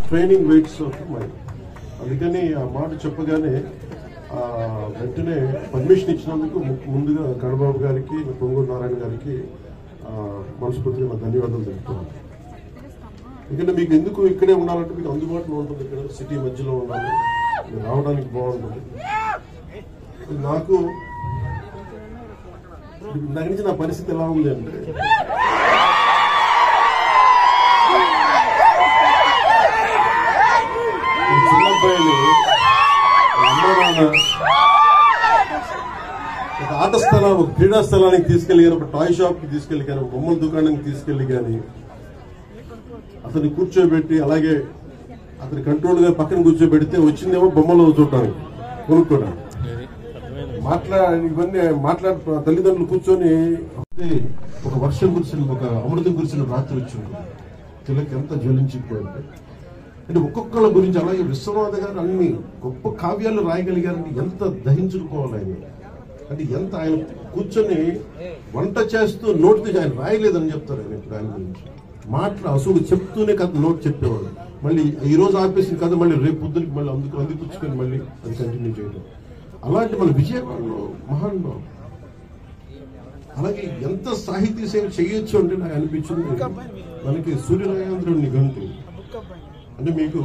Training weights of mind. అందుకని ఆ మాట చెప్పగానే వెంటనే పర్మిషన్ ఇచ్చినందుకు ముందుగా గణబాబు గారికి, పొంగూరు నారాయణ గారికి మనస్ఫూర్తిగా ధన్యవాదాలు తెలుపుతున్నాను. ఎందుకంటే మీకు ఎందుకు ఇక్కడే ఉండాలంటే మీకు అందుబాటులో ఉంటుంది, ఇక్కడ సిటీ మధ్యలో ఉండాలి, రావడానికి బాగుంటుంది. నాకు దాని నుంచి నా పరిస్థితి ఎలా ఉంది అంటే, చిన్నబ్బాయిని అమ్మా నాన్న ఒక ఆట స్థలం, ఒక క్రీడా స్థలానికి తీసుకెళ్లి కానీ, ఒక టాయ్ షాప్ కి తీసుకెళ్లి కానీ, ఒక బొమ్మల దుకాణానికి తీసుకెళ్లి కానీ అతన్ని కూర్చోబెట్టి, అలాగే అతని కంట్రోల్ గా పక్కన కూర్చోబెడితే వచ్చిందేమో బొమ్మలు చూడటానికి, కొనుక్కోవడానికి. ఇవన్నీ తల్లిదండ్రులు కూర్చొని ఒక వర్షం కురిసిన, ఒక అమృతం కురిసిన రాత్రి వచ్చింది. తిలక్ ఎంత జ్వలించిపోయింది అంటే ఒక్కొక్కళ్ళ గురించి. అలాగే విశ్వనాథ గారు అన్ని గొప్ప కావ్యాలు రాయగలిగారని ఎంత దహించుకోవాలి ఆయన. అంటే ఎంత ఆయన కూర్చొని వంట చేస్తూ నోటితో ఆయన రాయలేదని చెప్తారు ఆయన. ఇప్పుడు ఆయన గురించి అసలు చెప్తూనే కథ నోట్ చెప్పేవాడు. మళ్ళీ ఈ రోజు ఆపేసిన కథ మళ్ళీ రేపు పొద్దునికి మళ్ళీ అందిపుచ్చుకొని మళ్ళీ అది కంటిన్యూ చేయడం. అలాంటి మన విజయవాడలో మహానుభావం. అలాగే ఎంత సాహితీ సేవ చేయొచ్చు అంటే నాకు అనిపించింది, మనకి సూర్యనారాయణ నిఘంటు అంటే మీకు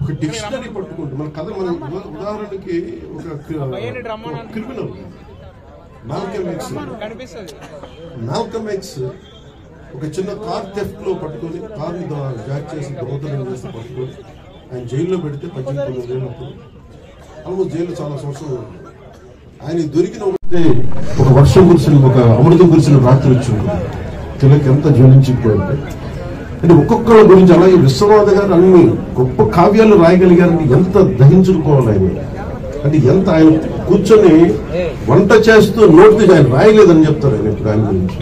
ఒక డిక్షనరీ పట్టుకుంటే మన కథ, మన ఉదాహరణకి ఒక క్రిమినల్ మాల్కమ్ ఎక్స్ ఒక చిన్న కార్ థెఫ్ట్ లో పట్టుకొని, కార్ని జాక్ చేసి దొంగతనం చేసి పట్టుకొని ఆయన జైల్లో పెడితే 18 ఏళ్ళప్పుడు ఆల్మోస్ట్ జైల్లో చాలా సంవత్సరాలు. ఆయన దొరికిన ఒక వర్షం కురిసిన, ఒక అమృతం కురిసిన రాత్రి వచ్చింది. తిలక్ ఎంత జ్వలించిపోయింది అంటే ఒక్కొక్కళ్ళ గురించి. అలాగే విశ్వనాథ గారు అన్ని గొప్ప కావ్యాలు రాయగలిగారని ఎంత దహించుకోవాలి ఆయన. అంటే ఎంత ఆయన కూర్చొని వంట చేస్తూ నోటితో ఆయన రాయలేదని చెప్తారు ఆయన. ఇప్పుడు ఆయన గురించి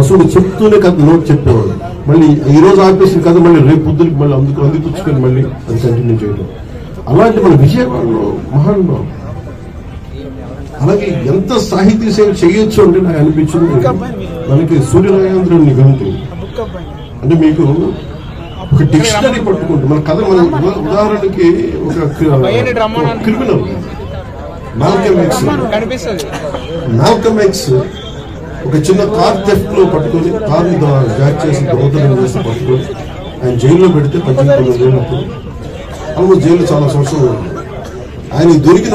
అసలు చెప్తూనే కథ నోట్ చెప్పేవాడు. మళ్ళీ ఈ రోజు ఆపేసిన కథ మళ్ళీ రేపు పొద్దునికి మళ్ళీ అందిపుచ్చుకొని మళ్ళీ అది కంటిన్యూ చేయడం. అలాంటి మన విజయవాడలో మహానుభావం. అలాగే ఎంత సాహితీ సేవ చేయొచ్చు అంటే నాకు అనిపించింది, మనకి సూర్యనారాయణ నిఘంటు అంటే మీకు ఒక డిక్షనరీ పట్టుకుంటే మన కథ, మన ఉదాహరణకి ఒక క్రిమినల్ మాల్కమ్ ఎక్స్ ఒక చిన్న కార్ థెఫ్ట్ లో పట్టుకొని, కార్ని జాక్ చేసి దొంగతనం చేసి పట్టుకొని ఆయన జైల్లో పెడితే 18 ఏళ్ళప్పుడు ఆల్మోస్ట్ జైల్లో చాలా సంవత్సరాలు. ఆయన దొరికిన